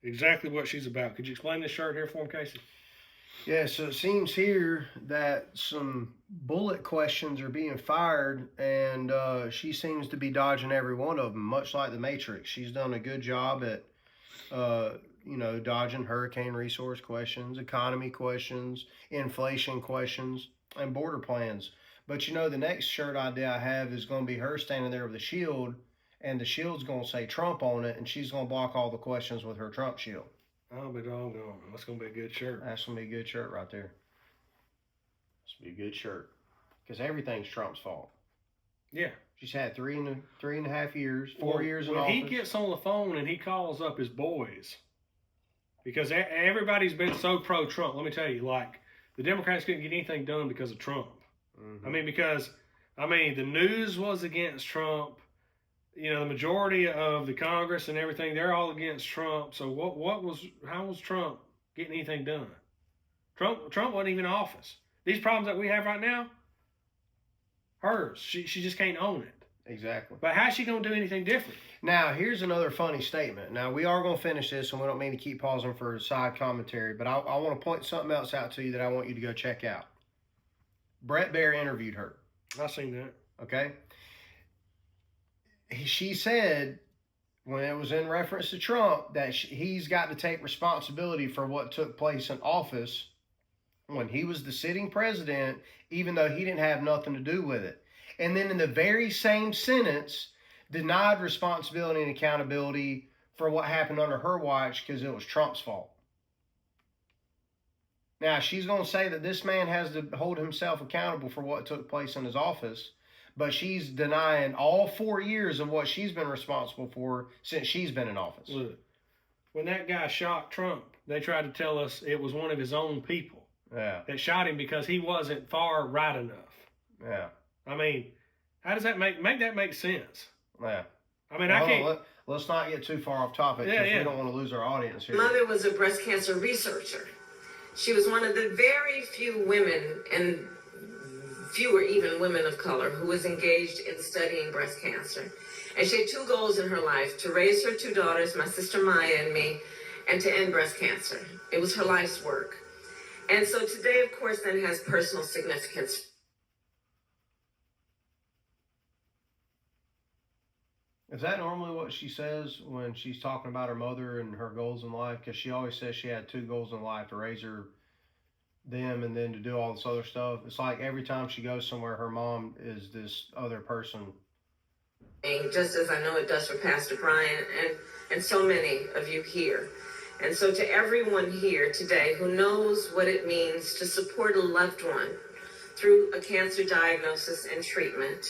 exactly what she's about. Could you explain this shirt here for him, Casey? Yeah, so it seems here that some bullet questions are being fired, and she seems to be dodging every one of them, much like the Matrix. She's done a good job at, dodging hurricane resource questions, economy questions, inflation questions, and border plans. But the next shirt idea I have is going to be her standing there with a shield, and the shield's going to say Trump on it, and she's going to block all the questions with her Trump shield. I'll be doggone. That's gonna be a good shirt. That's gonna be a good shirt right there. That's gonna be a good shirt. Because everything's Trump's fault. Yeah. She's had 3.5 years, 4 years in when office. he gets on the phone and he calls up his boys, because everybody's been so pro-Trump. Let me tell you, like, the Democrats couldn't get anything done because of Trump. Mhm. I mean, the news was against Trump. You know, the majority of the Congress and everything, they're all against Trump. So how was Trump getting anything done? Trump wasn't even in office. These problems that we have right now, hers. She just can't own it. Exactly. But how's she going to do anything different? Now, here's another funny statement. Now, we are going to finish this, and we don't mean to keep pausing for side commentary, but I want to point something else out to you that I want you to go check out. Brett Baer interviewed her. I seen that. Okay? She said, when it was in reference to Trump, that he's got to take responsibility for what took place in office when he was the sitting president, even though he didn't have nothing to do with it. And then in the very same sentence, denied responsibility and accountability for what happened under her watch because it was Trump's fault. Now, she's going to say that this man has to hold himself accountable for what took place in his office, but she's denying all 4 years of what she's been responsible for since she's been in office. Look, when that guy shot Trump, they tried to tell us it was one of his own people that shot him because he wasn't far right enough. Yeah. I mean, how does that make that make sense? Yeah. I mean, I can't. Let's not get too far off topic because we don't want to lose our audience here. Mother was a breast cancer researcher. She was one of the very few women, and fewer even women of color, who was engaged in studying breast cancer. And she had 2 goals in her life: to raise her 2 daughters, my sister Maya and me, and to end breast cancer. It was her life's work. And so today, of course, then has personal significance. Is that normally what she says when she's talking about her mother and her goals in life? Because she always says she had 2 goals in life: to raise them and then to do all this other stuff. It's like every time she goes somewhere, her mom is this other person. Just as I know it does for Pastor Brian and so many of you here. And so to everyone here today who knows what it means to support a loved one through a cancer diagnosis and treatment,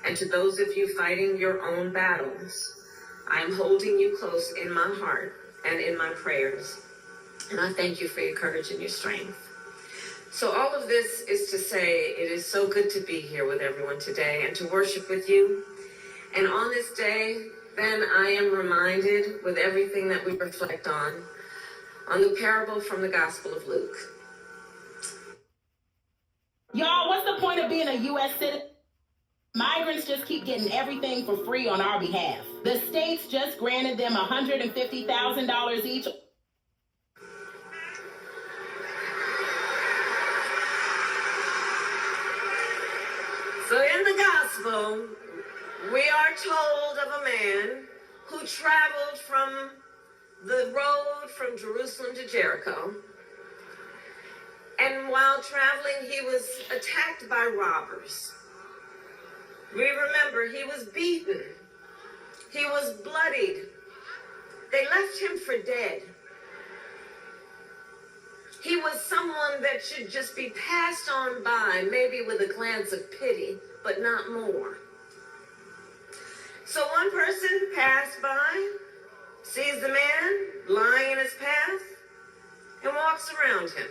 and to those of you fighting your own battles, I am holding you close in my heart and in my prayers. And I thank you for your courage and your strength. So all of this is to say, it is so good to be here with everyone today and to worship with you. And on this day, then I am reminded, with everything that we reflect on the parable from the Gospel of Luke. Y'all, what's the point of being a U.S. citizen? Migrants just keep getting everything for free on our behalf. The states just granted them $150,000 each. So in the Gospel, we are told of a man who traveled from the road from Jerusalem to Jericho. And while traveling, he was attacked by robbers. We remember he was beaten. He was bloodied. They left him for dead. He was someone that should just be passed on by, maybe with a glance of pity, but not more. So one person passed by, sees the man lying in his path, and walks around him,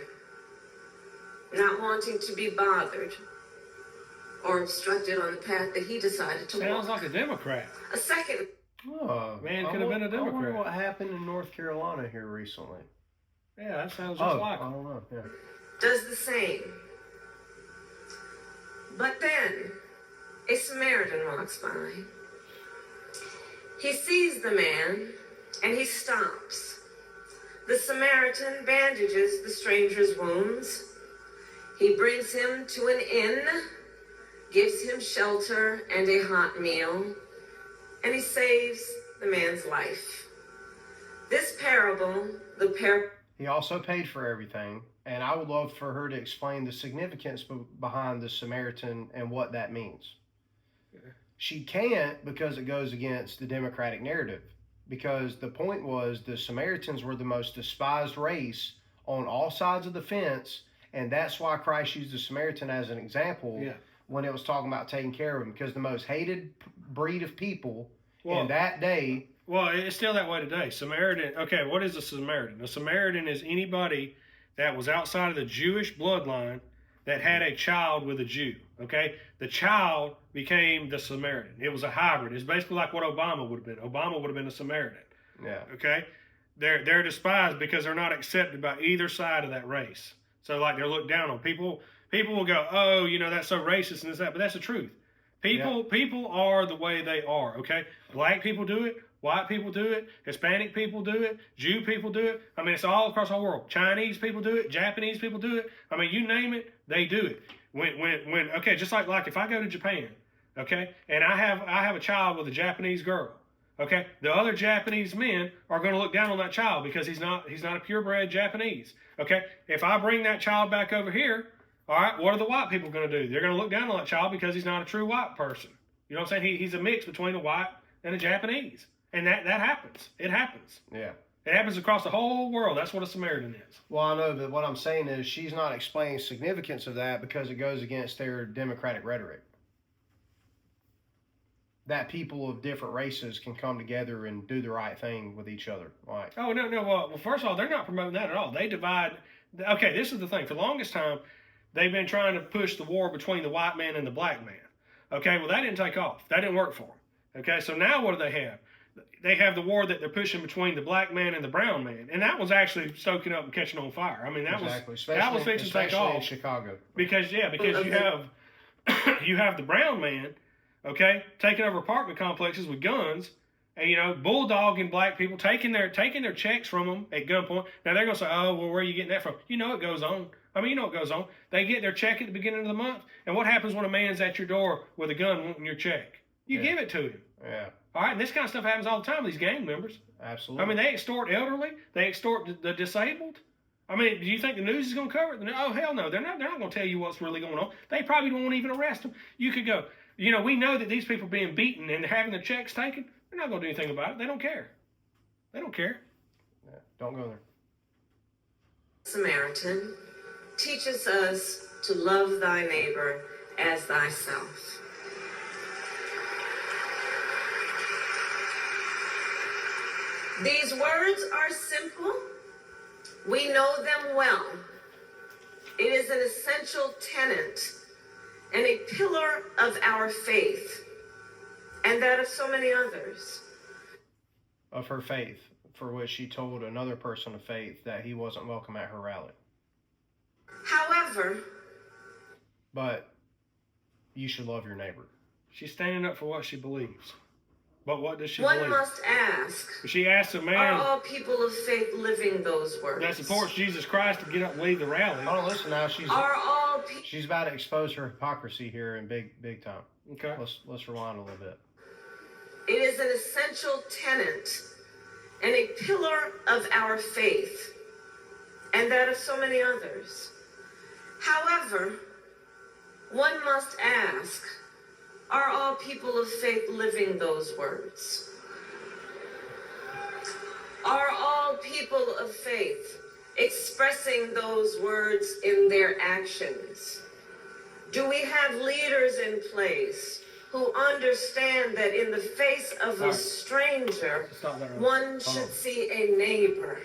not wanting to be bothered or obstructed on the path that he decided to walk. Sounds like a Democrat. A second. Oh, Man could have been a I wonder Democrat. what happened in North Carolina here recently. Yeah, that sounds just like I him. don't know. Yeah. Does the same. But then a Samaritan walks by. He sees the man and he stops. The Samaritan bandages the stranger's wounds. He brings him to an inn, gives him shelter and a hot meal, and he saves the man's life. This parable, He also paid for everything, and I would love for her to explain the significance behind the Samaritan and what that means. She can't because it goes against the Democratic narrative. because the point was the Samaritans were the most despised race on all sides of the fence, and that's why Christ used the Samaritan as an example when it was talking about taking care of them, because the most hated breed of people in that day. Well, it's still that way today. Samaritan, okay, what is a Samaritan? A Samaritan is anybody that was outside of the Jewish bloodline that had a child with a Jew, okay? The child became the Samaritan. It was a hybrid. It's basically like what Obama would have been. Obama would have been a Samaritan. Yeah. Okay? They're despised because they're not accepted by either side of that race. So, like, they're looked down on. People will go, oh, you know, that's so racist and this, that, but that's the truth. People are the way they are, okay? Black people do it. White people do it. Hispanic people do it. Jew people do it. I mean, it's all across the whole world. Chinese people do it. Japanese people do it. I mean, you name it, they do it. When okay, just like if I go to Japan, okay, and I have a child with a Japanese girl, okay, the other Japanese men are going to look down on that child because he's not a purebred Japanese, okay. If I bring that child back over here, all right, what are the white people going to do? They're going to look down on that child because he's not a true white person. You know what I'm saying? He's a mix between a white and a Japanese. And that happens. It happens. Yeah. It happens across the whole world. That's what a Samaritan is. Well, I know, but what I'm saying is she's not explaining significance of that because it goes against their democratic rhetoric. That people of different races can come together and do the right thing with each other. Like, oh, no. Well, first of all, they're not promoting that at all. They divide. Okay, this is the thing. For the longest time, they've been trying to push the war between the white man and the black man. Okay, well, that didn't take off. That didn't work for them. Okay, so now what do they have? They have the war that they're pushing between the black man and the brown man, and that was actually stoking up and catching on fixing I mean, that was fixing to take off in Chicago. Because you have the brown man, okay, taking over apartment complexes with guns, and you know, bulldogging black people, taking their checks from them at gunpoint. Now they're gonna say, oh, well, where are you getting that from? You know it goes on. I mean, you know it goes on. They get their check at the beginning of the month, and what happens when a man's at your door with a gun wanting your check? You give it to him. Yeah. All right, and this kind of stuff happens all the time with these gang members. Absolutely. I mean, they extort elderly. They extort the disabled. I mean, do you think the news is going to cover it? Oh, hell no. They're not going to tell you what's really going on. They probably won't even arrest them. You could go, you know, we know that these people are being beaten and having their checks taken. They're not going to do anything about it. They don't care. They don't care. Yeah, don't go there. Samaritan teaches us to love thy neighbor as thyself. These words are simple. We know them well. It is an essential tenet and a pillar of our faith, and that of so many others. Of her faith, for which she told another person of faith that he wasn't welcome at her rally. However, but you should love your neighbor. She's standing up for what she believes. But what does she one believe? must ask, She asked a man are all people of faith living those words? that supports Jesus Christ to get up and lead the rally. Hold on, listen now. She's about to expose her hypocrisy here in big time. Okay. Let's rewind a little bit. It is an essential tenet and a pillar of our faith, and that of so many others. However, one must ask, are all people of faith living those words? Are all people of faith expressing those words in their actions? Do we have leaders in place who understand that in the face of a stranger, one should see a neighbor?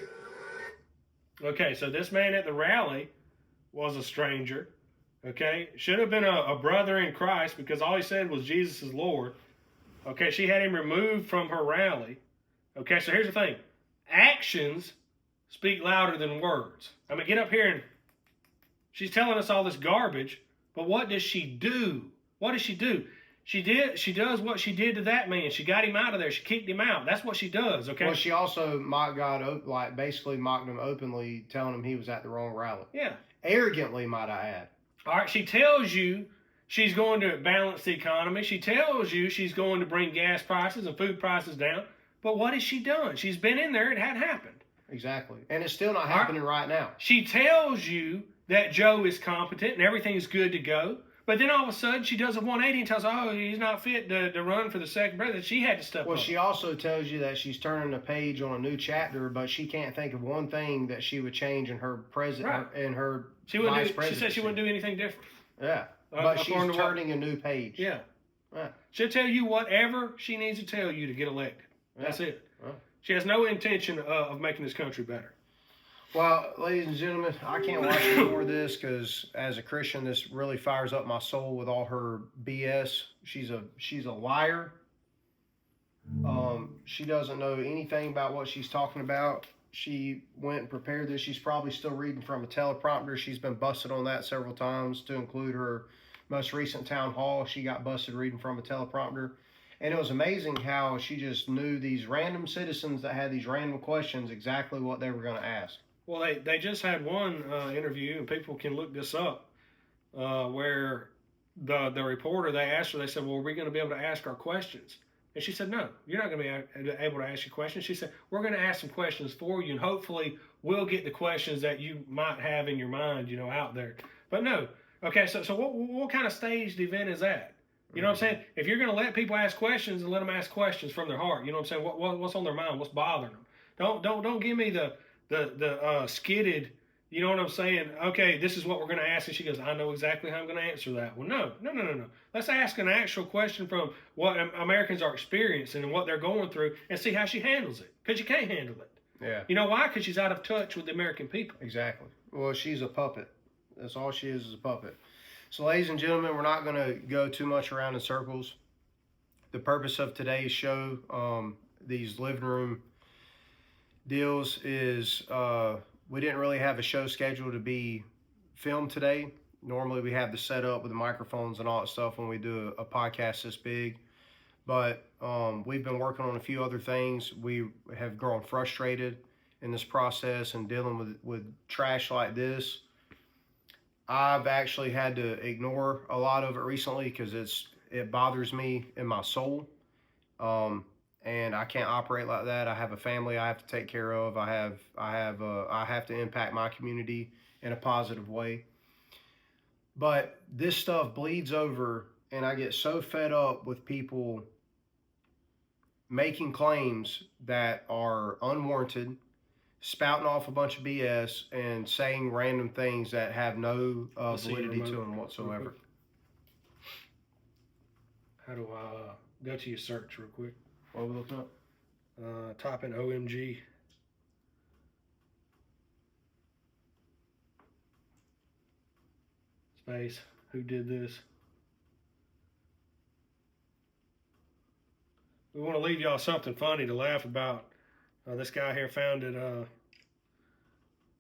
Okay, so this man at the rally was a stranger. Okay, should have been a brother in Christ because all he said was Jesus is Lord. Okay, she had him removed from her rally. Okay, so here's the thing. Actions speak louder than words. I mean, get up here and she's telling us all this garbage, but what does she do? What does she do? She does what she did to that man. She got him out of there. She kicked him out. That's what she does, okay? Well, she also mocked God, like basically mocked him openly, telling him he was at the wrong rally. Yeah. Arrogantly, might I add. All right, she tells you she's going to balance the economy. She tells you she's going to bring gas prices and food prices down. But what has she done? She's been in there. It hadn't happened. Exactly. And it's still not happening right now. She tells you that Joe is competent and everything's good to go. But then all of a sudden she does a 180 and tells, oh, he's not fit to run for the second president. She had to step Well, up. she also tells you that she's turning a page on a new chapter, but she can't think of one thing that she would change in her president in her She wouldn't vice do, presidency. She said she wouldn't do anything different. Yeah, but she's turning a new page. Yeah. Right. She'll tell you whatever she needs to tell you to get elected. That's it. Right. She has no intention of making this country better. Well, ladies and gentlemen, I can't watch any more of this because as a Christian, this really fires up my soul with all her BS. She's a liar. She doesn't know anything about what she's talking about. She went and prepared this. She's probably still reading from a teleprompter. She's been busted on that several times, to include her most recent town hall. She got busted reading from a teleprompter. And it was amazing how she just knew these random citizens that had these random questions exactly what they were going to ask. Well, they just had one interview, and people can look this up, where the reporter, they asked her, they said, well, are we going to be able to ask our questions? And she said, no, you're not going to be able to ask your questions. She said, we're going to ask some questions for you, and hopefully we'll get the questions that you might have in your mind, out there. But no. Okay, so what kind of staged event is that? You know what I'm saying? If you're going to let people ask questions, and let them ask questions from their heart, you know what I'm saying? What's on their mind? What's bothering them? Don't give me the skidded, you know what I'm saying? Okay, this is what we're going to ask. And she goes, I know exactly how I'm going to answer that. Well, no. Let's ask an actual question from what Americans are experiencing and what they're going through, and see how she handles it. Because you can't handle it. Yeah. You know why? Because she's out of touch with the American people. Exactly. Well, she's a puppet. That's all she is a puppet. So, ladies and gentlemen, we're not going to go too much around in circles. The purpose of today's show, these living room deals, is we didn't really have a show scheduled to be filmed today. Normally we have the setup with the microphones and all that stuff when we do a podcast this big. But we've been working on a few other things. We have grown frustrated in this process and dealing with trash like this. I've actually had to ignore a lot of it recently because it bothers me in my soul. And I can't operate like that. I have a family I have to take care of. I have to impact my community in a positive way. But this stuff bleeds over, and I get so fed up with people making claims that are unwarranted, spouting off a bunch of BS, and saying random things that have no validity to them whatsoever. How do I go to your search real quick? What are we looking up? Type in OMG. Space. Who did this? We want to leave y'all something funny to laugh about. This guy here found it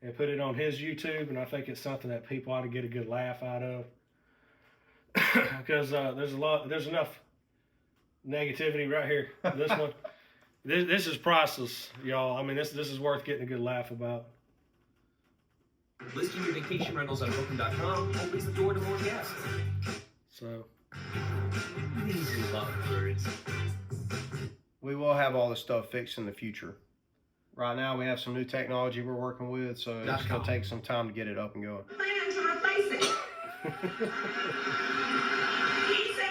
and put it on his YouTube, and I think it's something that people ought to get a good laugh out of. Because there's enough negativity right here. This one, this is priceless, y'all. I mean, this is worth getting a good laugh about. Listing your vacation rentals on Booking.com opens the door to more guests. So, These lovebirds. We will have all this stuff fixed in the future. Right now, we have some new technology we're working with, so it's going to take some time to get it up and going. Plan to replace it. He said,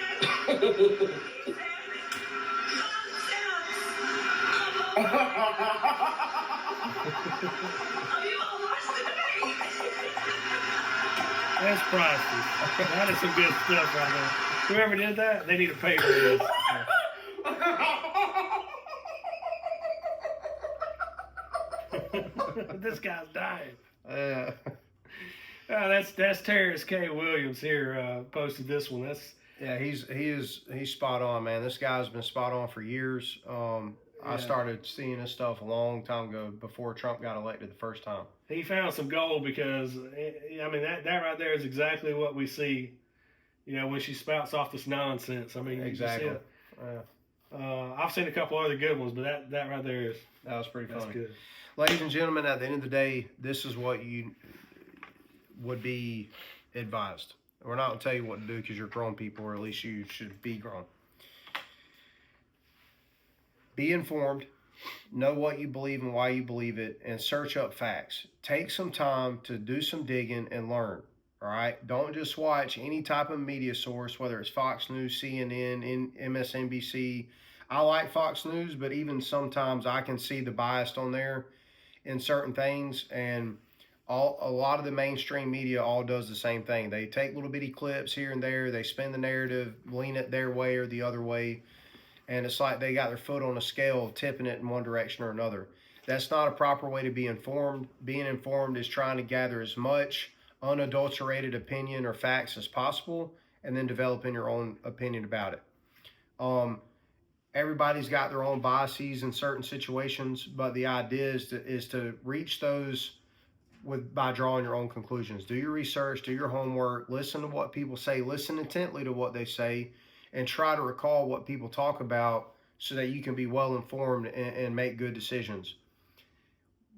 that's priceless. That is some good stuff right there. Whoever did that, they need to pay for this. This guy's dying. That's Terrence K. Williams here posted this one. He's spot on, man. This guy's been spot on for years. I started seeing this stuff a long time ago, before Trump got elected the first time. He found some gold, because I mean that right there is exactly what we see. When she spouts off this nonsense. I mean, exactly. I've seen a couple other good ones, but that right there that was pretty funny. That's good. Ladies and gentlemen, at the end of the day, this is what you would be advised. We're not going to tell you what to do because you're grown people, or at least you should be grown. Be informed, know what you believe and why you believe it, and search up facts. Take some time to do some digging and learn. All right. Don't just watch any type of media source, whether it's Fox News, CNN, MSNBC. I like Fox News, but even sometimes I can see the bias on there in certain things. And a lot of the mainstream media all does the same thing. They take little bitty clips here and there. They spin the narrative, lean it their way or the other way. And it's like they got their foot on a scale, tipping it in one direction or another. That's not a proper way to be informed. Being informed is trying to gather as much unadulterated opinion or facts as possible, and then developing your own opinion about it. Everybody's got their own biases in certain situations, but the idea is to reach those by drawing your own conclusions. Do your research, do your homework, listen to what people say, listen intently to what they say, and try to recall what people talk about so that you can be well informed and make good decisions.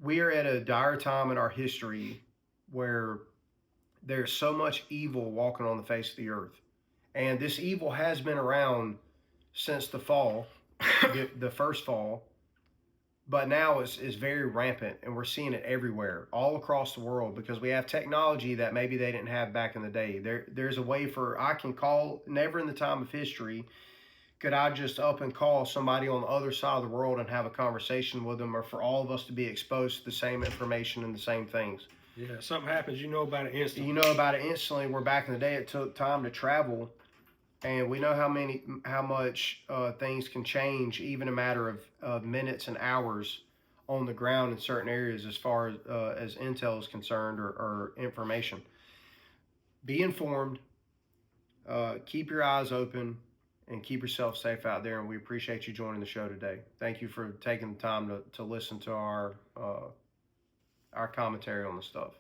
We are at a dire time in our history where there's so much evil walking on the face of the earth. And this evil has been around since the fall, the first fall, but now it's very rampant, and we're seeing it everywhere, all across the world, because we have technology that maybe they didn't have back in the day. There's a way I can call, never in the time of history could I just up and call somebody on the other side of the world and have a conversation with them, or for all of us to be exposed to the same information and the same things. Yeah, something happens, you know about it instantly. You know about it instantly. Where back in the day, it took time to travel, and we know how much things can change, even a matter of minutes and hours on the ground in certain areas, as far as intel is concerned, or information. Be informed. Keep your eyes open, and keep yourself safe out there. And we appreciate you joining the show today. Thank you for taking the time to listen to our commentary on the stuff.